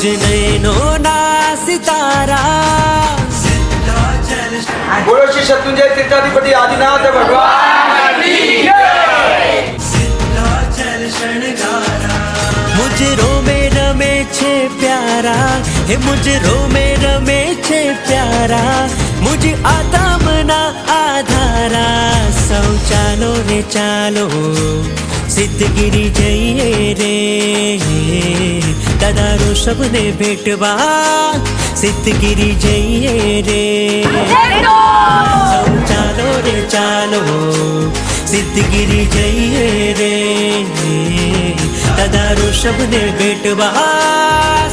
मुझ नैनों ना सितारा। बोलो श्री शत्रुंजय तीर्थाधिपति आदिनाथ भगवान की जय। मुझ रोमे रमे छे प्यारा, हे मुझ रोमे रमे छे प्यारा, मुझ आत्मना आधारा। सौ चालो रे चालो सिद्धगिरी जइए रे, दादारो सबने भेटवा सिद्धगिरी जइए रे। सौ चालो रे चालो सिद्धगिरी जइए रे, दादारो सबने भेटवा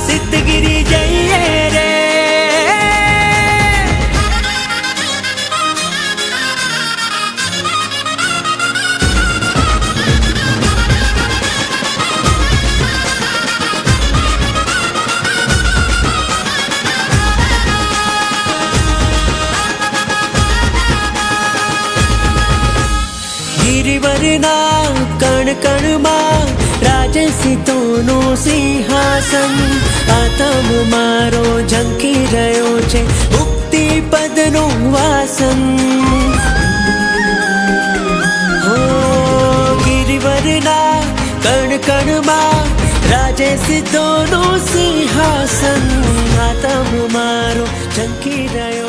सिद्धगिरी जइए रे। गिरिवरना कण कण में राजे सीतोनु सिंहासन। आत्म मारो झंकी रह्यो छे मुक्ति पदनु वासन। हो गिरिवरना कण कण में राजे सीतोनु सिंहासन। आत्म मारो झंकी रह्यो